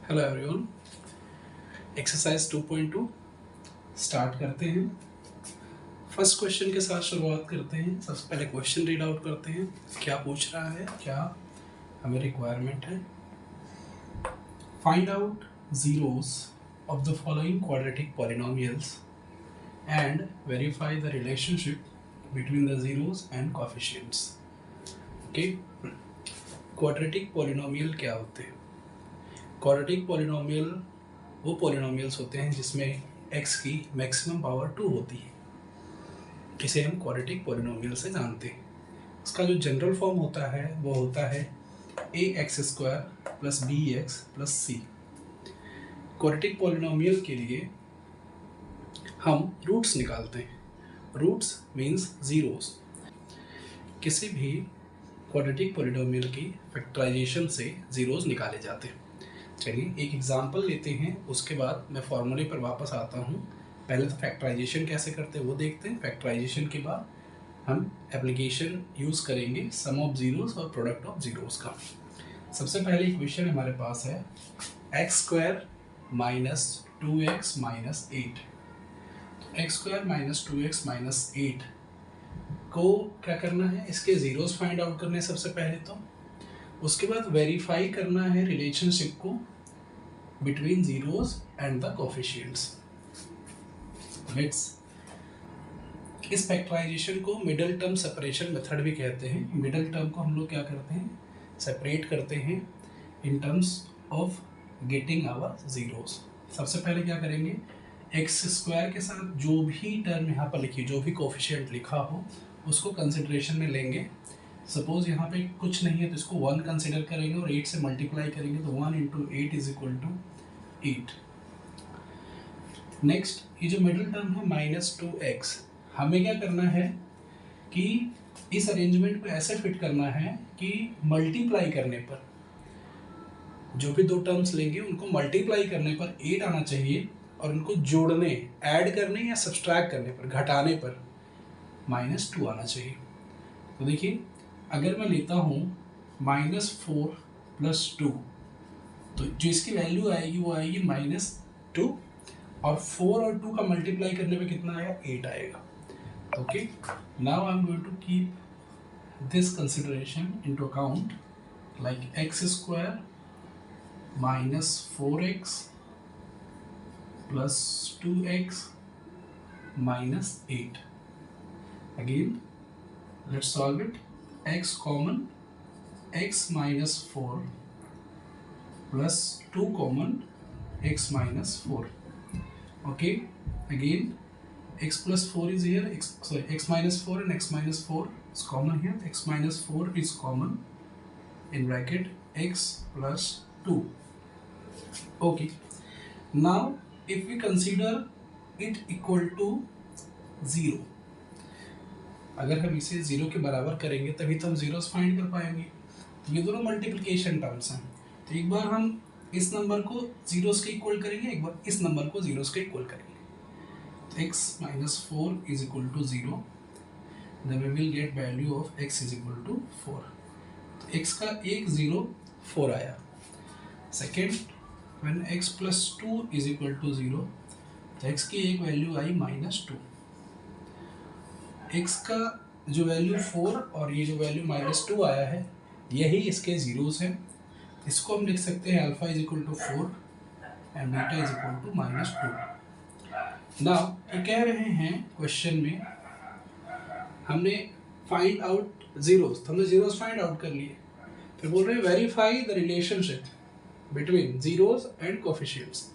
Hello everyone. Exercise 2.2 start करते हैं। First question के साथ शुरुआत करते हैं। सबसे पहले क्वेश्चन रीड आउट करते हैं, क्या पूछ रहा है, क्या हमें रिक्वायरमेंट है। Find out zeros of the following quadratic polynomials and verify the relationship between the zeros and coefficients. Okay, quadratic polynomial क्या होते हैं? क्वाड्रेटिक पॉलिनोमियल वो पॉलिनोमियल्स होते हैं जिसमें x की मैक्सिमम पावर 2 होती है, इसे हम क्वाड्रेटिक पॉलिनोमियल से जानते हैं। इसका जो जनरल फॉर्म होता है वो होता है ax² + bx + c। Quadratic polynomial के लिए हम रूट्स निकालते हैं। Roots means zeros. किसी भी क्वाड्रेटिक पॉलिनोमियल की फैक्टराइजेशन से जीरोस निकाले जाते हैं। चलिए एक एग्जांपल लेते हैं, उसके बाद मैं फॉर्मूले पर वापस आता हूँ। पहले तो फैक्टराइजेशन कैसे करते हैं वो देखते हैं। फैक्टराइजेशन के बाद हम एप्लीकेशन यूज़ करेंगे सम ऑफ जीरोस और प्रोडक्ट ऑफ जीरोस का। सबसे पहले इक्वेशन हमारे पास है x² - 2x - 8। x² - 2x - 8 को क्या करना है, इसके जीरोस फाइंड आउट करने हैं सबसे पहले तो। उसके बाद वेरीफाई करना है रिलेशनशिप को between zeros and the coefficients. इस फैक्टराइजेशन को मिडल टर्म सेपरेशन मेथड भी कहते हैं। मिडल टर्म को हम लोग क्या करते हैं, सेपरेट करते हैं in terms of getting our zeros. सबसे पहले क्या करेंगे, x² के साथ जो भी टर्म यहाँ पर लिखी, जो भी कोएफिशिएंट लिखा हो उसको कंसिडरेशन में लेंगे। सपोज यहाँ पे कुछ नहीं है तो इसको 1 कंसिडर करेंगे और 8 से मल्टीप्लाई करेंगे तो 1 × 8 = 8। नेक्स्ट, ये जो मिडिल टर्म है -2x, हमें क्या करना है कि इस अरेंजमेंट को ऐसे फिट करना है कि मल्टीप्लाई करने पर जो भी दो टर्म्स लेंगे उनको मल्टीप्लाई करने पर 8 आना चाहिए और उनको जोड़ने, ऐड करने या सब्सट्रैक्ट करने पर, घटाने पर -2 आना चाहिए। तो देखिए, अगर मैं लेता हूँ -4 + 2 तो जो इसकी वैल्यू आएगी वो आएगी -2 और 4 और 2 का मल्टीप्लाई करने पे कितना आएगा, 8 आएगा। Okay, now I am going to keep this consideration into account, like x² - 4x + 2x - 8। Again, let's solve it. X common, x - 4 plus 2 common, x - 4. Okay, again x + 4 is here, x - 4 and x - 4 is common here. X - 4 is common in bracket x + 2. Okay, now if we consider it equal to 0, अगर हम इसे 0 के बराबर करेंगे तभी तो हम zeros find कर पाएंगे। ये दोनों मल्टीप्लिकेशन टर्म्स हैं, तो एक बार हम इस नंबर को जीरोस के इक्वल करेंगे, एक बार इस नंबर को जीरोस के इक्वल करेंगे। तो x - 4 = 0, then we will get value of x = 4। तो x का एक 0 4 आया। सेकेंड, when x + 2 = 0, तो x की एक वैल्यू आई -2। x का जो वैल्यू 4 और ये जो वैल्यू -2 आया है, यही इसके जीरोस हैं। इसको हम लिख सकते हैं अल्फा = 4 एंड बीटा = -2। नाउ ये कह रहे हैं क्वेश्चन में, हमने फाइंड आउट जीरोस, हमने जीरोस फाइंड आउट कर लिए, फिर बोल रहे हैं verify the relationship between zeros and coefficients.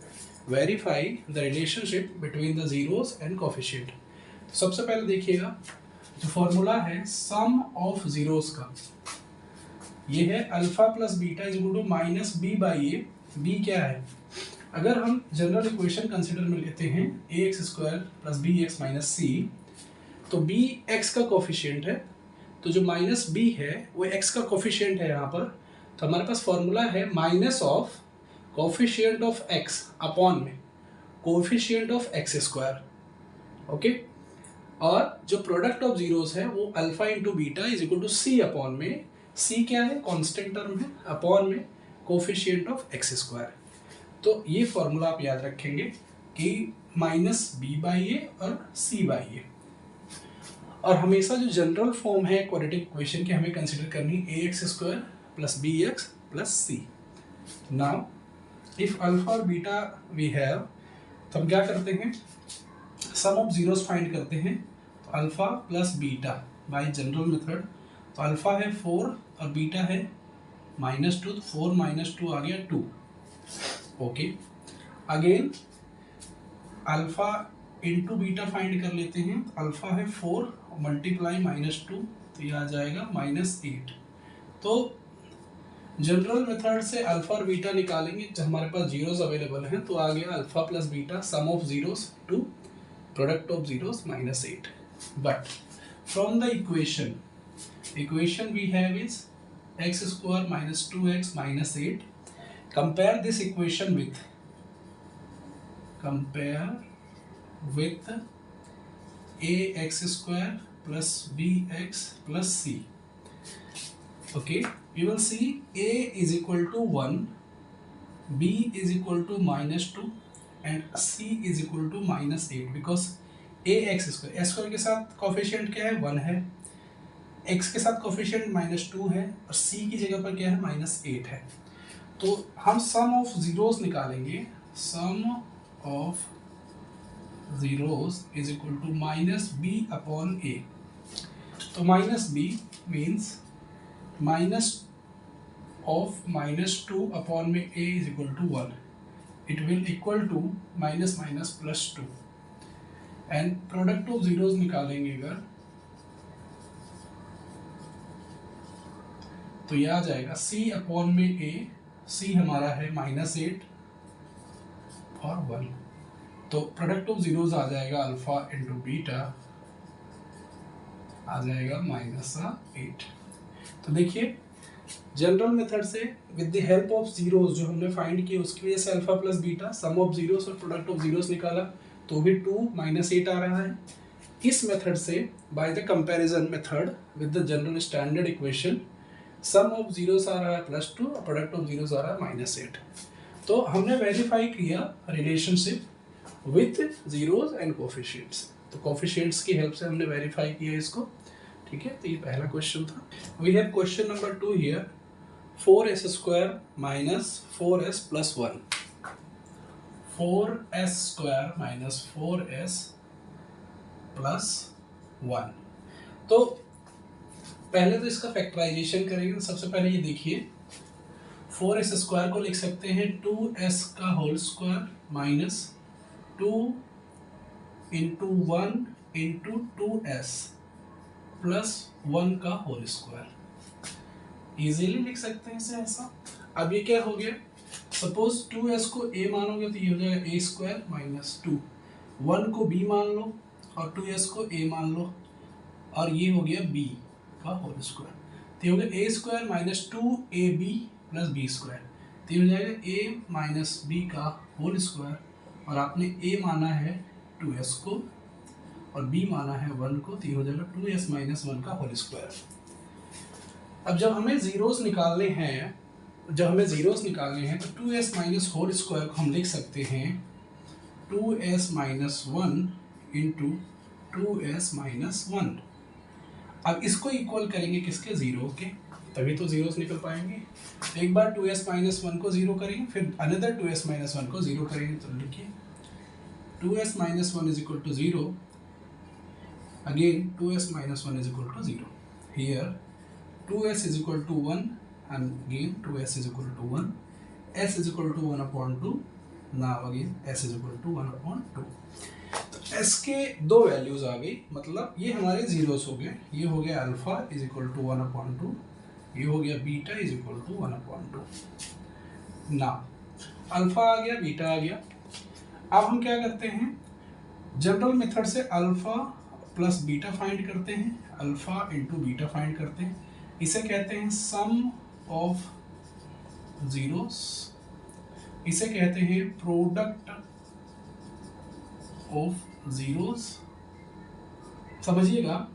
Verify the relationship between the zeros and coefficient. सबसे पहले देखिएगा, जो फॉर्मूला है सम ऑफ जीरोस का, ये है अल्फा + बीटा = -b/a। b क्या है, अगर हम जनरल इक्वेशन कंसिडर में लेते हैं ax² + bx - c, तो b x का कोफिशिएंट है, तो जो -b है वो x का कोफिशिएंट है यहाँ पर। तो हमारे पास फॉर्मूला है minus of coefficient of x upon में कोफिशिएंट ऑफ x²। ओके, और जो प्रोडक्ट ऑफ जीरोस है वो अल्फा × बीटा = c अपॉन में, c क्या है, कांस्टेंट टर्म है, अपॉन में कोफिशिएंट ऑफ x²। तो ये फॉर्मूला आप याद रखेंगे कि -b/a और c/a, और हमेशा जो जनरल फॉर्म है क्वाड्रेटिक इक्वेशन की हमें कंसिडर करनी ax² + bx + c। Now if alpha और बीटा वी हैव, तो हम क्या करते हैं, सम ऑफ जीरोस फाइंड करते हैं। तो alpha plus beta by general method, तो अल्फा है 4 और बीटा है -2, तो 4 - 2 आ गया 2। Okay, again alpha into beta find कर लेते हैं। तो अल्फा है 4 मल्टीप्लाई -2, तो ये आ जाएगा -8। तो जनरल मेथड से अल्फा और बीटा निकालेंगे, जब हमारे पास जीरोस अवेलेबल हैं, तो आ गया alpha plus beta sum of zeros to product of zeros -8। But from the equation we have is x² - 2x - 8. Compare this equation with ax² plus bx plus c. Okay, we will see a is equal to 1, b is equal to -2 and c is equal to -8 because ax², s² के साथ coefficient क्या है, 1 है, x के साथ coefficient -2 है और c की जगह पर क्या है, -8 है। तो हम सम ऑफ जीरोस निकालेंगे, sum of zeros is equal to -b/a। तो -b means minus of -2 upon में a is equal to 1, it will equal to minus plus 2 and product of zeros निकालेंगे अगर, तो यह आ जाएगा c upon में a, c हमारा है -8 और 1, तो प्रोडक्ट ऑफ जीरोस आ जाएगा अल्फा इंटू बीटा आ जाएगा -8। तो देखिए जनरल मेथड से with the help of zeros जो हमने फाइंड किए उसकी वजह से alpha plus beta sum of zeros और प्रोडक्ट ऑफ जीरोस निकाला, तो भी 2 -8 आ रहा है। इस मेथड से by the comparison method with the general standard equation sum of zeros आ रहा है +2 और प्रोडक्ट ऑफ जीरोस आ रहा है -8। तो हमने वेरीफाई किया relationship with zeros and coefficients, तो कोफिशिएंट्स की हेल्प से हमने वेरीफाई किया इसको। ठीक है, तो ये पहला क्वेश्चन था। We have question number 2 here, 4s² - 4s + 1, 4s² - 4s + 1। तो पहले तो इसका फैक्टराइजेशन करेंगे। सबसे पहले ये देखिए 4s² को लिख सकते हैं 2s का whole square minus 2 × 1 × 2s plus 1 का होल स्क्वायर। इजीली लिख सकते हैं इसे ऐसा। अब ये क्या हो गया, सपोज 2s को a मानोगे तो ये हो जाएगा a² - 2, 1 को b मान लो और 2s को a मान लो और ये हो गया b का होल स्क्वायर, तो ये हो गया a² - 2ab + b², तो ये हो जाएगा a - b का होल स्क्वायर और आपने a माना है 2s को और b माना है 1 को, तो ये हो जाएगा 2s - 1 का होल स्क्वायर। अब जब हमें जीरोस निकालने हैं तो 2s - होल स्क्वायर को हम लिख सकते हैं 2s - 1 × 2s - 1। अब इसको इक्वल करेंगे किसके, जीरो के, तभी तो जीरोस निकल पाएंगे। एक बार 2s - 1 को जीरो करेंगे, फिर अनदर 2s - 1 को जीरो करेंगे, तो लिखिए 2s - 1 = 0, again 2s - 1 = 0, here 2s = 1 and again 2s = 1, s = 1/2, now again s = 1/2। तो s के दो वैल्यूज आ गई, मतलब ये हमारे जीरोस हो गए, ये हो गया अल्फा = 1/2, ये हो गया बीटा = 1/2। ना अल्फा आ गया, बीटा आ गया। अब हम क्या करते हैं, जनरल मेथड से अल्फा प्लस बीटा फाइंड करते हैं, अल्फा इंटू बीटा फाइंड करते हैं। इसे कहते हैं सम ऑफ जीरोस, इसे कहते हैं प्रोडक्ट ऑफ जीरोस। समझिएगा,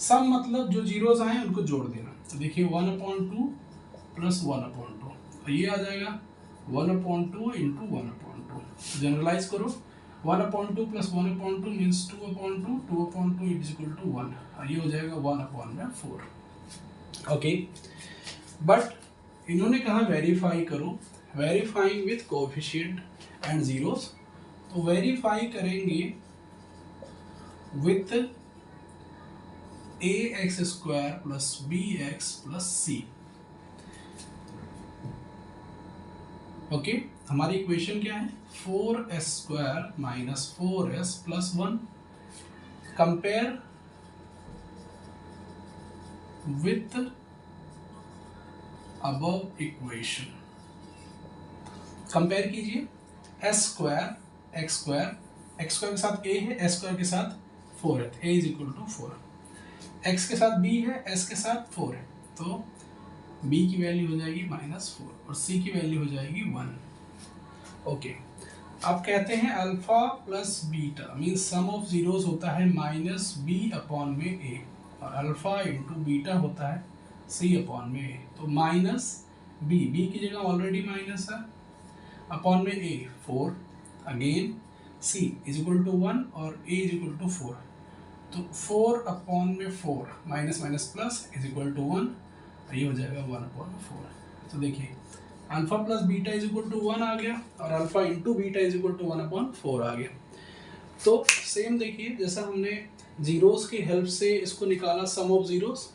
सम मतलब जो जीरोस आए उनको जोड़ देना। तो देखिए 1/2 + 1/2, तो ये आ जाएगा 1/2 इंटू 1/2 जनरलाइज करो 1/2 plus 1/2 means 2/2 2/2 is equal to 1 ये हो जाएगा 1/4 ओके बट इन्होंने कहा वेरीफाई करो verifying with coefficient and zeros तो वेरीफाई करेंगे with ax² plus bx plus c okay हमारी इक्वेशन क्या है 4s² minus 4s plus 1 compare with above equation compare कीजिए s² x² के साथ a है s² के साथ 4 है a is equal to 4 x के साथ b है s के साथ 4 है तो b की वैल्यू हो जाएगी -4 और c की वैल्यू हो जाएगी 1 ओके अब कहते हैं alpha plus beta means sum of zeros होता है -b/a और अल्फा इंटू बीटा होता है c/a तो -b की जगह ऑलरेडी माइनस है अपॉन में a 4 again c is equal to 1 और a इज इक्वल टू 4 तो 4/4 minus minus plus is equal to 1 ये हो जाएगा 1/4 तो देखिए alpha plus beta is equal to 1 आ गया और alpha into beta is equal to 1/4 आ गया तो सेम देखिए जैसा हमने जीरोस की हेल्प से इसको निकाला सम ऑफ जीरोस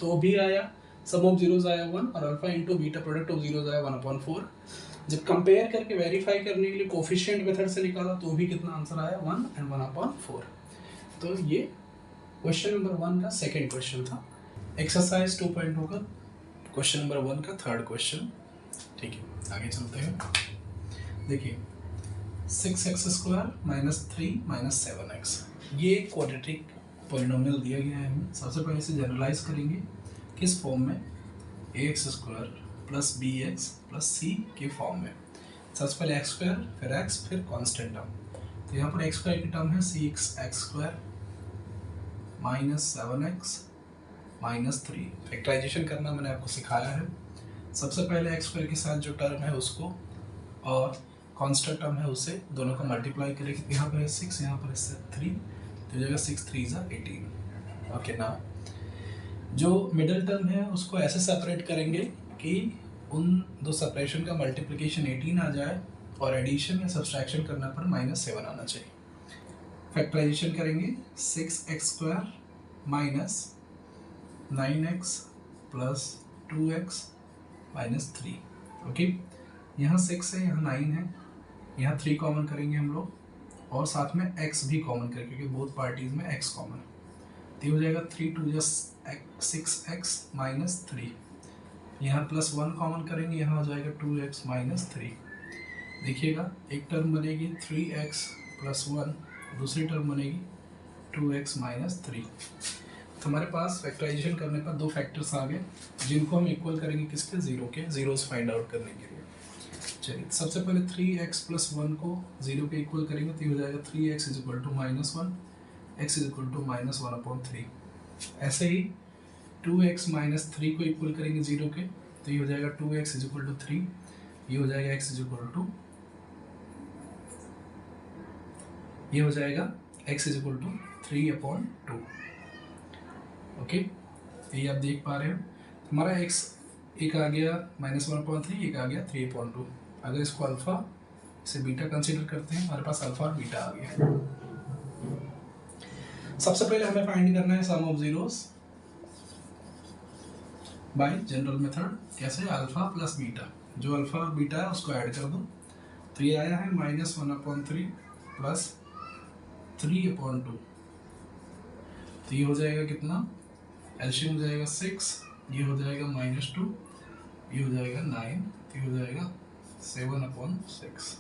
तो भी आया सम ऑफ जीरोस आया 1 और alpha into beta product of zeros आया 1/4 जब कंपेयर करके वेरीफाई करने के लिए कोफिशिएंट मेथड से निकाला तो भी कितना आंसर आया 1 एंड 1/4 तो ये क्वेश्चन नंबर 1 का सेकंड क्वेश्चन था एक्सरसाइज 2.2 का क्वेश्चन नंबर 1 का थर्ड क्वेश्चन ठीक है आगे चलते हैं देखिए 6x² माइनस 3 माइनस 7x ये क्वाड्रेटिक पॉलिनोमियल दिया गया है हमें सबसे पहले इसे जनरलाइज करेंगे किस फॉर्म में ax² plus bx plus c के फॉर्म में सबसे पहले x² फिर x फिर कांस्टेंट टर्म तो यहाँ पर x² की टर्म है 6x² minus 7x minus 3 factorisation करना मैंने आपको सिखाया है सबसे पहले x² के साथ जो टर्म है उसको और कांस्टेंट टर्म है उसे दोनों को मल्टीप्लाई करेंगे यहाँ पर है 6 यहाँ पर है 3 तो जगह 6 3 is 18 ओके ना जो मिडिल टर्म है उसको ऐसे सेपरेट करेंगे कि उन दो सेपरेशन का मल्टीप्लिकेशन 18 आ जाए और एडिशन या सब्सट्रैक्शन करना पर -7 आना चाहिए फैक्टराइजेशन करेंगे 6x² minus 9x plus 2x minus 3 okay यहाँ 6 है यहाँ 9 है यहाँ 3 कॉमन करेंगे हम लोग और साथ में x भी कॉमन करेंगे क्योंकि बोथ पार्टीज में x कॉमन है तो हो जाएगा 3 2 6x माइनस 3 यहाँ प्लस 1 कॉमन करेंगे यहाँ हो जाएगा 2x माइनस 3 देखिएगा एक टर्म बनेगी 3x प्लस 1 दूसरी टर्म बनेगी 2x माइनस 3 तो हमारे पास फैक्टराइजेशन करने पर दो फैक्टर्स आ गए जिनको हम इक्वल करेंगे किसके जीरोस फाइंड आउट करने के लिए चलिए सबसे पहले 3x प्लस 1 को जीरो के इक्वल करेंगे तो ये हो जाएगा 3x is equal to -1 x is equal to -1/3 ऐसे ही 2x माइनस 3 को इक्वल करेंगे जीरो के तो ये हो जाएगा 2x इज इक्वल टू 3 ये हो जाएगा x इज इक्वल टू ये हो जाएगा x is equal to 3/2 okay ये आप देख पा रहे हो हमारा x एक आ गया -1/3 एक आ गया 3/2 अगर इसको अल्फा इसे बीटा कंसीडर करते हैं हमारे पास अल्फा और बीटा आ गया सबसे पहले हमें फाइंड करना है sum of zeros by general method कैसे अल्फा प्लस बीटा जो अल्फा और बीटा है उसको ऐड कर दो तो ये आया है -1/3 प्लस 3/2 तो ये हो जाएगा कितना एलसीएम हो जाएगा 6 ये हो जाएगा -2 ये हो जाएगा 9 ये हो जाएगा 7/6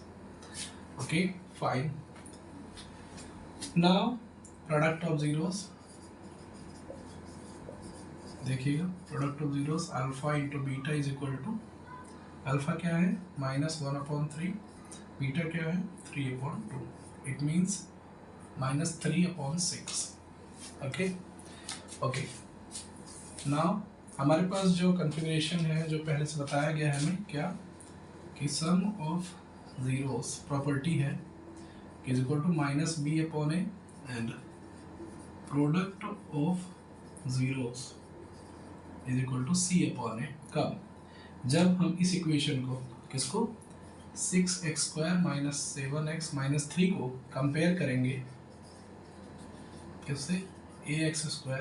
okay fine now product of zeros देखिएगा product of zeros alpha into beta is equal to alpha क्या है -1/3 बीटा क्या है 3/2 it means -3/6 okay okay now हमारे पास जो कॉन्फ़िगरेशन है जो पहले से बताया गया है हमें क्या कि सम ऑफ जीरोस प्रॉपर्टी है कि is equal to minus b upon a and product of zeros is equal to c upon a. कब? जब हम इस इक्वेशन को, किसको, 6x² माइनस 7x माइनस 3 को कंपेयर करेंगे किससे, ax²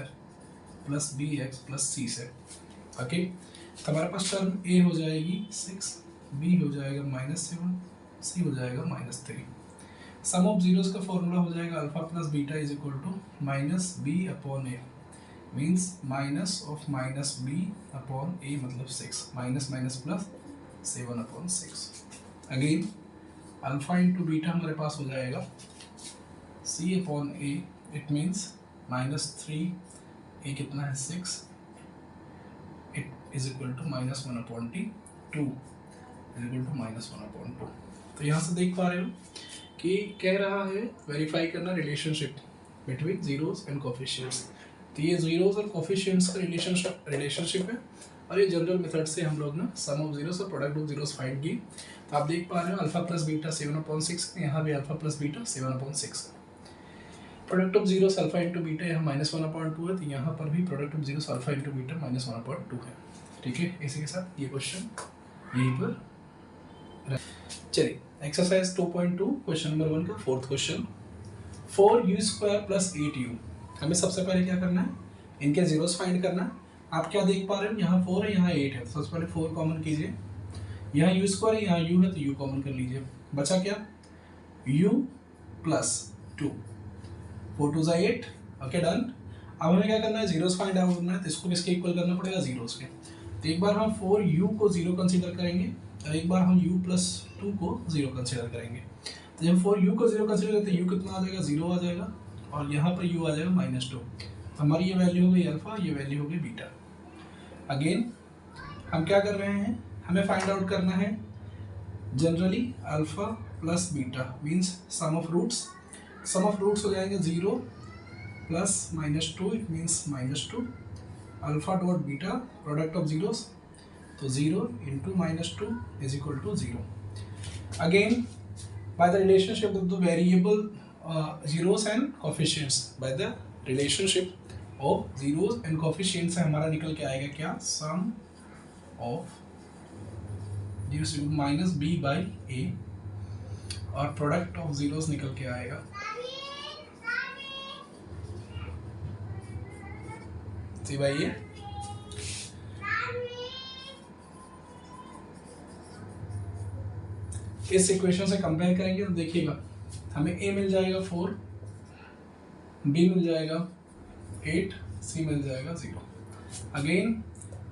plus bx plus c से। ओके, तो हमारे पास टर्म a हो जाएगी 6, b हो जाएगा -7, c हो जाएगा -3। सम ऑफ जीरोस का फॉर्मूला हो जाएगा alpha plus beta is equal to minus b upon a, means minus of minus b upon a मतलब 6, minus minus plus 7/6। Again alpha into beta हमारे पास हो जाएगा c upon a, it means -3, a कितना है 6, it is equal to -1/2 is equal to -1/2। तो यहाँ से देख पा रहे हो कि कह रहा है वेरीफाई करना relationship between zeros and coefficients. तो ये जीरोस और कोफिशिएंट्स का रिलेशनशिप है, और ये जनरल मेथड से हम लोग ना सम ऑफ जीरोस और प्रोडक्ट ऑफ जीरोस फाइंड की। तो आप देख पा रहे हो अल्फा प्लस बीटा 7/6, यहाँ भी alpha plus beta 7/6। Product of zeros alpha into beta यहाँ -1/2 है, तो यहाँ पर भी product of zeros alpha into beta -1/2 है। ठीक है, इसी के साथ ये क्वेश्चन यहीं पर। चलिए एक्सरसाइज 2.2 क्वेश्चन नंबर 1 का fourth question. 4u² plus 8u। हमें सबसे पहले क्या करना है, इनके जीरोस फाइंड करना है। आप क्या देख पा रहे हो, यहाँ 4 है यहाँ 8 है, तो सबसे पहले 4 कॉमन कीजिए। यहाँ u² है यहाँ u है, तो u कॉमन कर लीजिए। बचा क्या, u प्लस 2, 4 2 8। Okay done. अब हमें क्या करना है, जीरोस फाइंड आउट करना है, तो इसको किसके इक्वल करना पड़ेगा, जीरोस के। तो एक बार हम 4u को 0 कंसीडर करेंगे और एक बार हम u प्लस 2 को 0 कंसीडर करेंगे। तो जब 4u को 0 कंसीडर करते हैं u कितना आ जाएगा, 0 आ जाएगा, और यहाँ पर u आ जाएगा -2। तो हमारी ये वैल्यू हो गई अल्फा, ये वैल्यू हो गई बीटा। अगेन हम क्या कर रहे हैं, हमें फाइंड आउट करना है generally alpha plus beta means sum of roots. Sum of roots हो जाएंगे 0 plus -2, it means -2। Alpha dot beta product of zeros, तो 0 into -2 is equal to 0। Again by the relationship of the variable zeros and coefficients, by the relationship of zeros and coefficients से हमारा निकल के आएगा क्या, sum of minus B by A, और product of zeros निकल के आएगा सी बाई ए। इस इक्वेशन से कंपेयर करेंगे तो देखिएगा हमें a मिल जाएगा 4, b मिल जाएगा 8, c मिल जाएगा 0। Again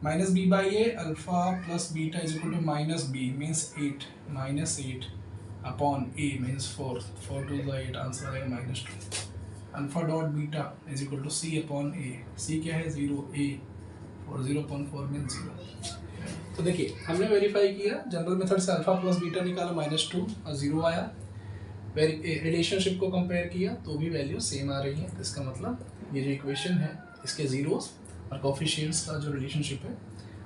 minus B by a, alpha plus beta is equal to minus b means 8, -8 upon a means 4, 4 2 8, answer आएगा -2। Alpha dot beta is equal to c upon a, c क्या है 0, a, और 0.4 means 0। तो देखिए हमने verify किया general method से, alpha plus beta निकाला -2 और 0 आया। रिलेशनशिप को कंपेयर किया तो भी वैल्यू सेम आ रही है। तो इसका मतलब ये जो इक्वेशन है इसके जीरोस और कोफिशिएंट्स का जो रिलेशनशिप है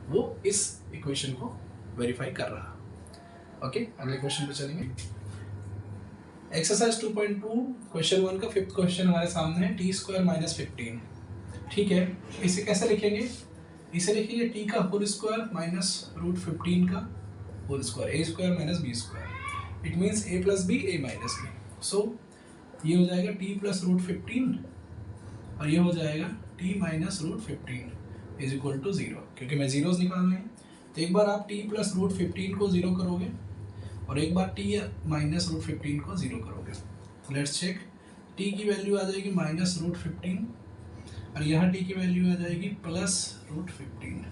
वो इस इक्वेशन को वेरीफाई कर रहा है। ओके, अगले क्वेश्चन पे चलेंगे। एक्सरसाइज 2.2 क्वेश्चन 1 का फिफ्थ क्वेश्चन हमारे सामने है, t² - 15। ठीक है, इसे कैसे लिखेंगे, इसे लिखेंगे t का होल स्क्वायर माइनस √15 का whole square, a² - b²। It means a plus b a minus b. So ये हो जाएगा t प्लस √15 और ये हो जाएगा t minus √15 is equal to 0, क्योंकि मैं जीरोस निकालने हैं। तो एक बार आप t प्लस √15 को 0 करोगे और एक बार t माइनस √15 को 0 करोगे। तो लेट्स चेक, t की वैल्यू आ जाएगी माइनस √15 और यहाँ t की वैल्यू आ जाएगी plus √15।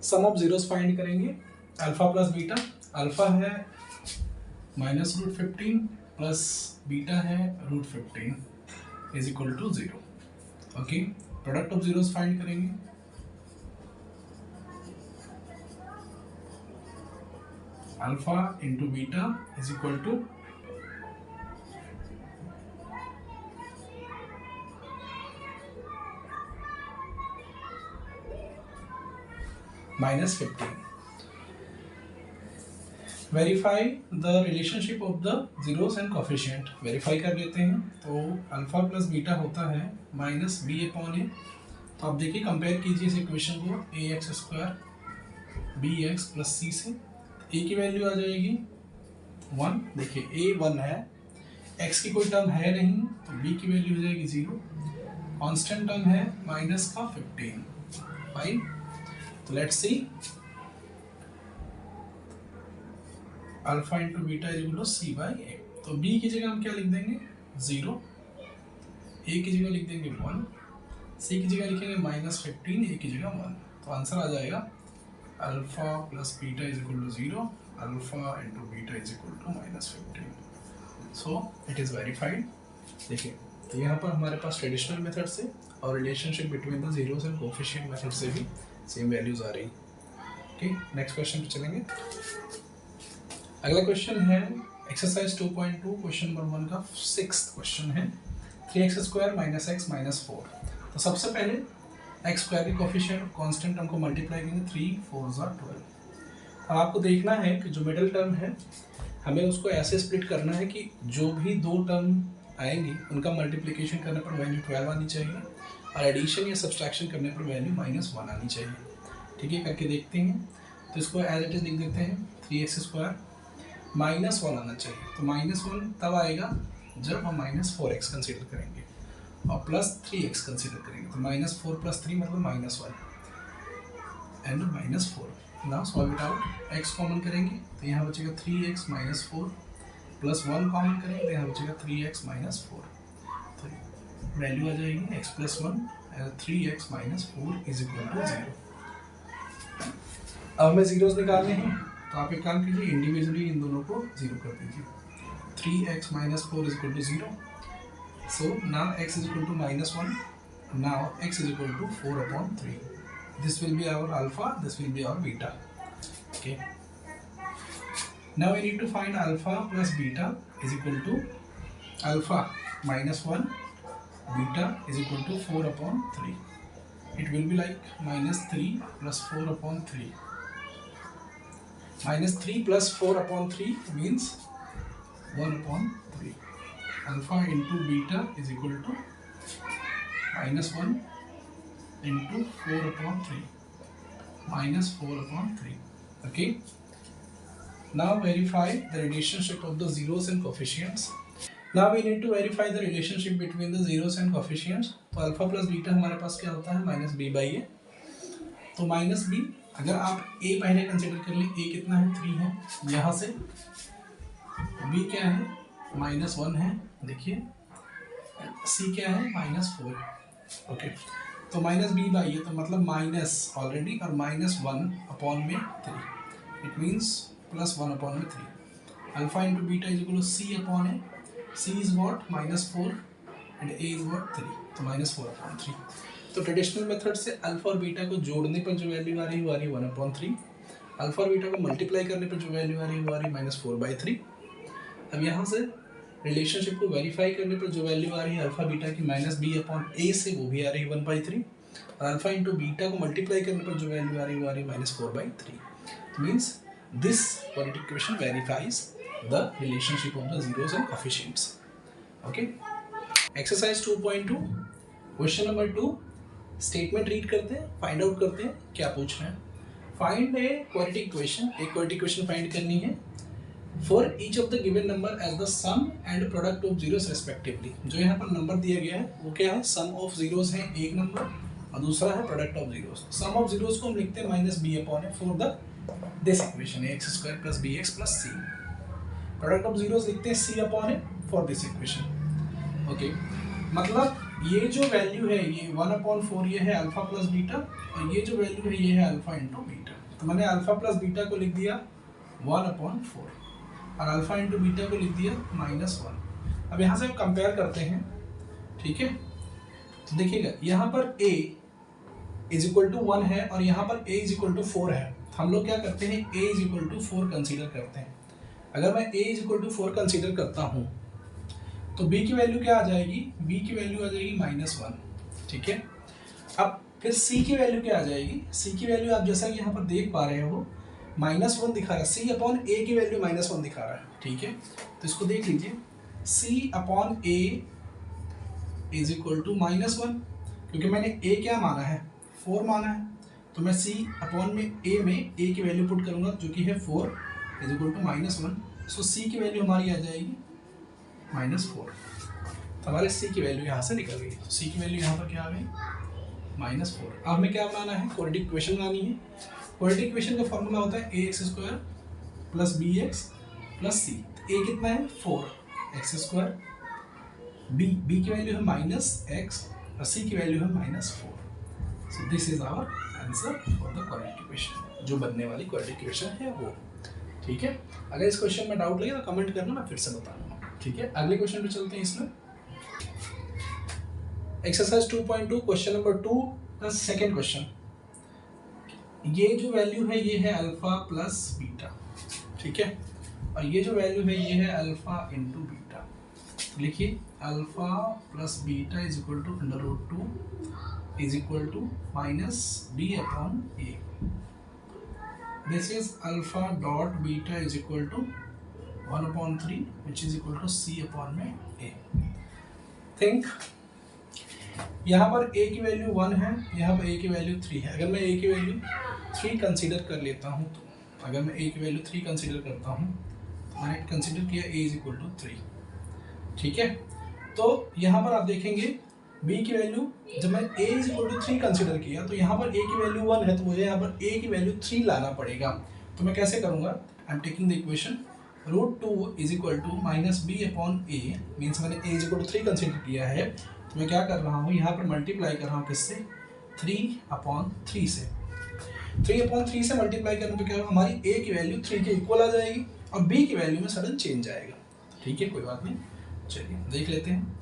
Sum of zeros find करेंगे, अल्फा प्लस बीटा, अल्फा है माइनस √15 प्लस बीटा है √15 is equal to 0। Okay, product of zeros find करेंगे, alpha into beta is equal to -15। Verify the relationship of the zeros and coefficient. Verify कर लेते हैं। तो alpha plus beta होता है minus b upon ए। तो आप देखिए कंपेयर कीजिए इस इक्वेशन को a x square b x plus c से। ए की वैल्यू आ जाएगी 1। देखिए ए 1 है, एक्स की कोई टर्म है नहीं, तो बी की वैल्यू हो जाएगी 0। कांस्टेंट टर्म है माइनस का 15। फाइन। तो let's see alpha into beta is equal to c by a. तो बी की जगह हम क्या लिख देंगे 0, ए की जगह लिख देंगे 1, सी की जगह लिखेंगे माइनस 15, ए की जगह 1। तो आंसर आ जाएगा alpha plus beta is equal to 0, alpha into beta is equal to minus 15। So it is verified. देखिए तो यहाँ पर हमारे पास ट्रेडिशनल मेथड से और relationship between the zeros and coefficient method से भी सेम वैल्यूज आ रही। ओके, नेक्स्ट क्वेश्चन पे चलेंगे। अगला क्वेश्चन है एक्सरसाइज 2.2 क्वेश्चन नंबर 1 का 6th क्वेश्चन है 3x square minus x minus 4। तो सबसे पहले एक्स स्क्वायर के कोफिशिएंट कांस्टेंट टर्म को मल्टीप्लाई करेंगे 3 4 12। अब आपको देखना है कि जो मिडिल टर्म है हमें उसको ऐसे स्प्लिट करना है कि जो भी दो टर्म आएंगी उनका मल्टीप्लिकेशन करने पर वैल्यू 12 आनी चाहिए और एडिशन या सब्सट्रैक्शन करने पर वैल्यू -1 आनी चाहिए। ठीक है, करके देखते हैं। तो इसको एज इट इज लिख देते हैं 3x स्क्वायर -1 आना चाहिए। तो -1 तब आएगा जब हम -4x कंसीडर करेंगे और +3x कंसीडर करेंगे। तो -4 + 3 मतलब -1 and -4। Now solve it out. x common करेंगे तो यहाँ बचेगा 3x - 4 +1 कॉमन करेंगे तो यहाँ बचेगा 3x - 4। तो वैल्यू आ जाएगी x + 1 and 3x - 4 is equal to 0। अब हमें जीरोस निकालने हैं तो आप एक काम कीजिए, इंडिविजुअली इन दोनों को 0 कर दीजिए। 3x - 4 is equal to 0। So now x is equal to -1, now x is equal to 4/3। This will be our alpha, this will be our beta. Okay, now we need to find alpha plus beta is equal to alpha -1 beta is equal to 4/3. It will be like -3 plus 4/3. -3 plus 4/3 means 1/3. Alpha into beta is equal to -1 into 4/3 -4/3. Okay. Now verify the relationship of the zeros and coefficients. Now we need to verify the relationship between the zeros and coefficients. तो alpha plus beta हमारे पास क्या होता है -b/a। तो -b अगर आप a पहले consider कर लें, a कितना है 3 है, यहाँ से b क्या है -1 है, देखिए c क्या है -4 है। ओके, तो -b/a तो मतलब माइनस ऑलरेडी और -1/3। It means +1/3। Alpha into beta is equal to c/a। c is what -4 and a is what 3, तो -4/3। तो ट्रेडिशनल मेथड से अल्फा और बीटा को जोड़ने पर जो वैल्यू आ रही है वो आ रही है 1/3। अल्फा और बीटा को मल्टीप्लाई करने पर जो वैल्यू आ रही है वो आ रही है -4/3। अब यहाँ से रिलेशनशिप को वेरीफाई करने पर जो वैल्यू आ रही है अल्फा बीटा की -b/a से वो भी आ रही है 1/3। और अल्फा इंटू बीटा को मल्टीप्लाई करने पर जो वैल्यू आ रही है वो आ रही है -4/3। Means this quadratic equation verifies the relationship of the zeros and coefficients. Okay, exercise 2.2 question number 2 statement read करते हैं, find out करते हैं क्या पूछ रहे हैं। find a quadratic equation, एक quadratic equation find करनी है for each of the given number as the sum and product of zeros respectively। जो यहाँ पर नंबर दिया गया है वो क्या है, sum of zeros है एक नंबर और दूसरा है product of zeros। sum of zeros को हम लिखते हैं -b/a for the this equation ax square plus bx plus c। Product of zeros लिखते हैं c/a for this equation. Okay, मतलब ये जो वैल्यू है ये 1/4 ये है अल्फा प्लस बीटा और ये जो वैल्यू है ये है अल्फा इंटू बीटा। तो मैंने अल्फा प्लस बीटा को लिख दिया 1/4 और अल्फा इंटू बीटा को लिख दिया -1। अब यहाँ से हम कंपेयर करते हैं। ठीक है, तो देखिएगा यहाँ पर a इज इक्वल टू 1 है और यहाँ पर a इज इक्वल टू 4 है। हम लोग क्या करते हैं, a is equal to 4 consider करते हैं। अगर मैं a is equal to 4 consider करता हूँ तो b की वैल्यू क्या आ जाएगी, b की वैल्यू आ जाएगी -1। ठीक है, अब फिर c की वैल्यू क्या आ जाएगी, c की वैल्यू आप जैसा कि यहाँ पर देख पा रहे हो -1 दिखा रहा है, c अपॉन a की वैल्यू -1 दिखा रहा है, ठीक है। तो इसको देख लीजिए, c upon a is equal to -1, क्योंकि मैंने a क्या माना है, 4 माना है, तो मैं c अपॉन में a की वैल्यू पुट करूंगा जो कि है 4 is equal to -1। So c की वैल्यू हमारी आ जाएगी -4। तो हमारे c की वैल्यू यहाँ से निकल गई। तो c की वैल्यू यहाँ पर क्या आ गई, -4। अब हमें क्या बनाना है, क्वाड्रेटिक इक्वेशन बनानी है। क्वाड्रेटिक इक्वेशन का फॉर्मूला होता है ax² plus bx plus c। a कितना है, 4x², b की वैल्यू है -x और c की वैल्यू है -4। So this is our answer for the quadratic equation, जो बनने वाली क्वाड्रेटिक इक्वेशन है वो, ठीक है। अगर इस क्वेश्चन में डाउट लगे तो कमेंट करना, मैं फिर से बता दूंगा, ठीक है। अगले क्वेश्चन पे चलते हैं। इसमें एक्सरसाइज 2.2 क्वेश्चन नंबर 2 का सेकेंड क्वेश्चन। ये जो वैल्यू है ये है अल्फा प्लस बीटा, ठीक है, और ये जो वैल्यू है ये है अल्फा इंटू बीटा। लिखिए alpha plus beta is equal to √2 is equal to -b upon a। This is alpha dot beta is equal to 1/3 which is equal to c upon में a। थिंक यहाँ पर a की value 1 है, यहाँ पर a की value 3 है। अगर मैं a की वैल्यू 3 कंसीडर कर लेता हूँ, तो अगर मैं a की वैल्यू 3 कंसीडर करता हूँ, तो मैंने कंसीडर किया a इज इक्वल टू 3, ठीक है। तो यहाँ पर आप देखेंगे b की वैल्यू, जब मैं a is equal to 3 consider किया तो यहाँ पर a की वैल्यू 1 है, तो मुझे यहाँ पर a की वैल्यू 3 लाना पड़ेगा। तो मैं कैसे करूँगा, I am taking the equation √2 is equal to -b upon a, means मैंने a is equal to 3 consider किया है, तो मैं क्या कर रहा हूँ, यहाँ पर मल्टीप्लाई कर रहा हूँ किससे, 3/3 से। 3/3 से मल्टीप्लाई करने पे क्या होगा, हमारी a की वैल्यू 3 के इक्वल आ जाएगी और b की वैल्यू में सडन चेंज आएगा, ठीक है, कोई बात नहीं। चलिए देख लेते हैं।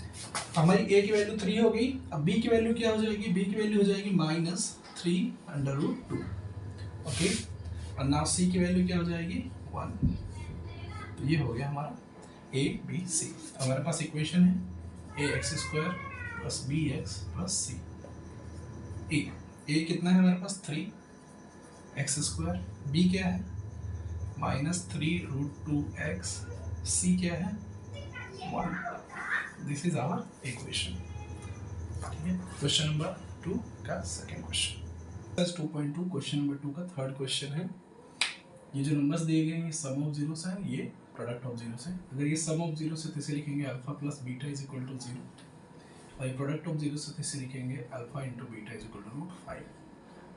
हमारी a की वैल्यू 3 हो गई, अब b की वैल्यू क्या हो जाएगी, b की वैल्यू हो जाएगी -3/√2, ओके, और नाउ c की वैल्यू क्या हो जाएगी 1। तो ये हो गया हमारा a b c। हमारे पास इक्वेशन है ax² plus bx plus c। a कितना है हमारे पास 3x², b क्या है -3√2x, c क्या है 1। दिस इज आवर इक्वेशन, ठीक है। क्वेश्चन नंबर 2 का सेकेंड क्वेश्चन। 2.2 क्वेश्चन नंबर 2 का थर्ड क्वेश्चन है। ये जो नंबर्स दिए गए हैं सम ऑफ जीरोस है, ये प्रोडक्ट ऑफ जीरोस है। अगर ये सम ऑफ जीरोस है तो इसे लिखेंगे alpha plus beta is equal to 0, और ये प्रोडक्ट ऑफ जीरोस है तो इसे लिखेंगे alpha into beta is equal to √5।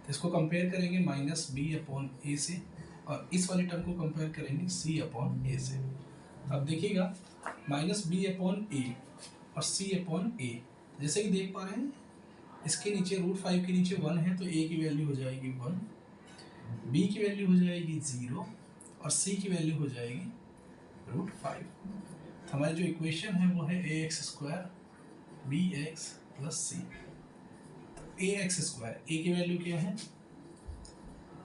तो इसको कंपेयर करेंगे -b अपॉन a से, और इस वाली टर्म को कंपेयर करेंगे c अपॉन a से। अब देखिएगा -b अपॉन a और c अपॉन a, जैसे कि देख पा रहे हैं इसके नीचे √5 के नीचे 1 है, तो a की वैल्यू हो जाएगी 1, b की वैल्यू हो जाएगी 0 और c की वैल्यू हो जाएगी √5। तो हमारी जो इक्वेशन है वो है ax² bx plus c। ax², a की वैल्यू क्या है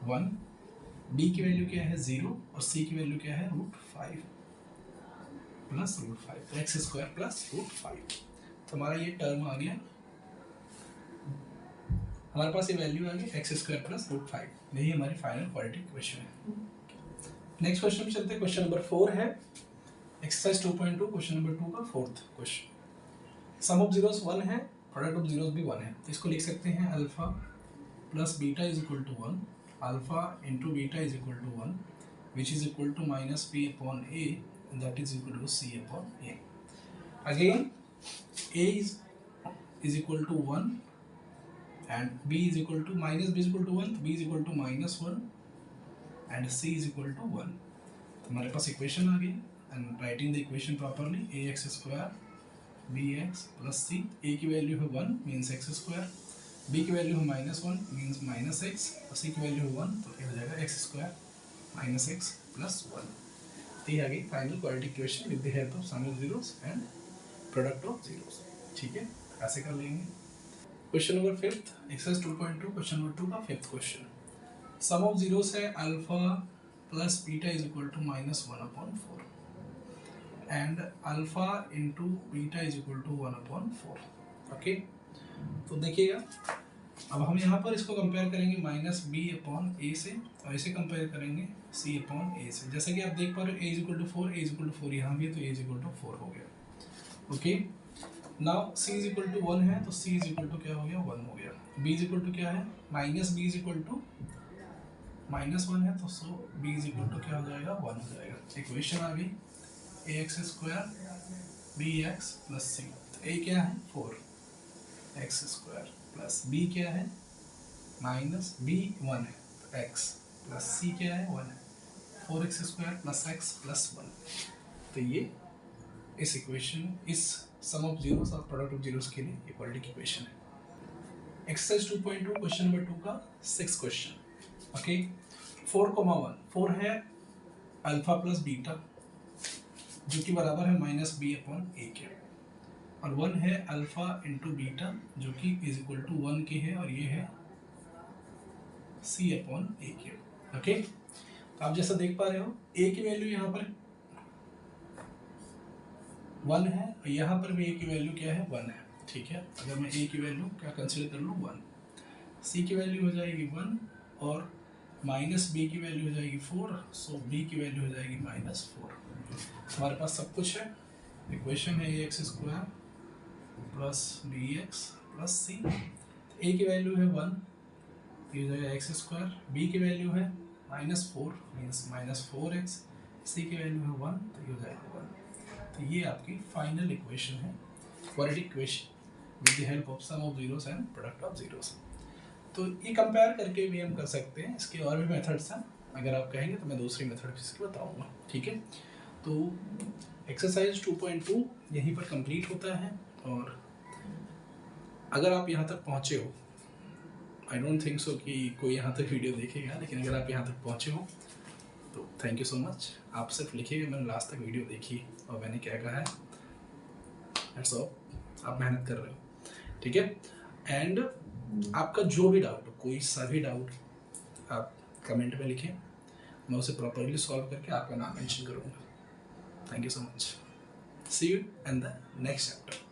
1, b की वैल्यू क्या है 0 और c की वैल्यू क्या है √5 प्लस √5, तो x² प्लस √5। तो हमारा ये टर्म आ गया, हमारे पास ये वैल्यू आ गई x² प्लस √5। यही हमारी फाइनल क्वाड्रेटिक इक्वेशन है। नेक्स्ट क्वेश्चन पे चलते हैं। क्वेश्चन नंबर 4 है एक्सरसाइज 2.2 क्वेश्चन नंबर 2 का fourth question. Sum of zeros 1 है, प्रोडक्ट ऑफ जीरोस भी 1 है, तो इसको लिख सकते हैं alpha plus beta is equal to 1, alpha into beta is equal to 1 which is equal to -b upon a that is equal to c upon a। Again a is equal to 1 and b is equal to -b is equal to 1, b is equal to -1 and c is equal to 1। तो हमारे पास equation आ गई, and writing the equation properly, ax² bx plus c। a की value है 1 means x², b की value है -1 means -x, और c की वैल्यू है 1, तो क्या हो जाएगा x² -x प्लस 1। तो ये आ गई final quadratic equation with the help of sum of zeros and product of zeros, ठीक है, ऐसे कर लेंगे। Question number 5 exercise 2.2 question number 2 का 5th question. Sum of zeros है alpha plus beta is equal to -1/4 and alpha into beta is equal to 1/4, okay. तो देखिएगा अब हम यहाँ पर इसको कंपेयर करेंगे माइनस बी अपॉन ए से, और इसे कंपेयर करेंगे सी अपॉन ए से। जैसा कि आप देख पा रहे हो, a is equal to 4, a is equal to 4 यहाँ भी है, तो ए इज इक्वल टू 4 हो गया। Okay, now C is equal to 1 है, तो सी इज इक्वल टू क्या हो गया, 1 हो गया। बी इज इक्वल टू क्या है, minus b is equal to -1 है, तो so b is equal to क्या हो जाएगा, 1 हो जाएगा। इक्वेशन आ गई a x square b x plus c. तो ए क्या है, 4 एक्स स्क्वायर प्लस बी क्या है, माइनस बी 1 है, तो एक्स प्लस सी क्या है, 1 है, 4x square plus x plus 1। तो ये इस इक्वेशन, इस सम ऑफ जीरोस और प्रोडक्ट ऑफ जीरोस के लिए इक्वालिटी की इक्वेशन है। एक्सरसाइज 2.2 क्वेश्चन नंबर 2 का 6th क्वेश्चन। ओके, 4,1 4 है अल्फा प्लस बीटा जो कि बराबर है माइनस बी अपॉन ए के, और 1 है अल्फा इंटू बीटा जो कि इज इक्वल टू 1 के है, और ये है सी अपॉन ए के। ओके, तो आप जैसा देख पा रहे हो ए की वैल्यू यहाँ पर 1 है, और यहाँ पर भी ए की वैल्यू क्या है, 1 है। ठीक है, अगर मैं ए की वैल्यू क्या कंसिडर कर लूँ, 1, सी की वैल्यू हो जाएगी 1, और माइनस बी की वैल्यू हो जाएगी 4, सो बी की वैल्यू हो जाएगी -4। हमारे पास सब कुछ है। इक्वेशन है a x square plus b x plus c. A की वैल्यू है 1, ये हो जाएगा एक्स स्क्वायर, बी की वैल्यू है -4 मीन्स -4x, सी की वैल्यू है 1, तो ये हो जाएगा 1। तो ये आपकी फाइनल इक्वेशन है, quadratic equation with the help of sum of zeros and product of zeros. तो ये कंपेयर करके भी हम कर सकते हैं। इसके और भी मेथड्स हैं, अगर आप कहेंगे तो मैं दूसरी मेथड भी इसकी बताऊँगा। ठीक है, तो एक्सरसाइज 2.2 यहीं पर कंप्लीट होता है। और अगर आप यहाँ तक पहुँचे हो, आई डोंट थिंक सो कि कोई यहाँ तक वीडियो देखेगा, लेकिन अगर आप यहाँ तक पहुँचे हो तो थैंक यू सो मच। आप सिर्फ लिखिएगा मैंने लास्ट तक वीडियो देखी और मैंने क्या कहा है, दैट्स ऑल। आप मेहनत कर रहे हो, ठीक है। एंड आपका जो भी डाउट हो, कोई सा भी डाउट आप कमेंट में लिखें, मैं उसे प्रॉपरली सॉल्व करके आपका नाम मेंशन करूँगा। Thank you so much. See you in the next chapter.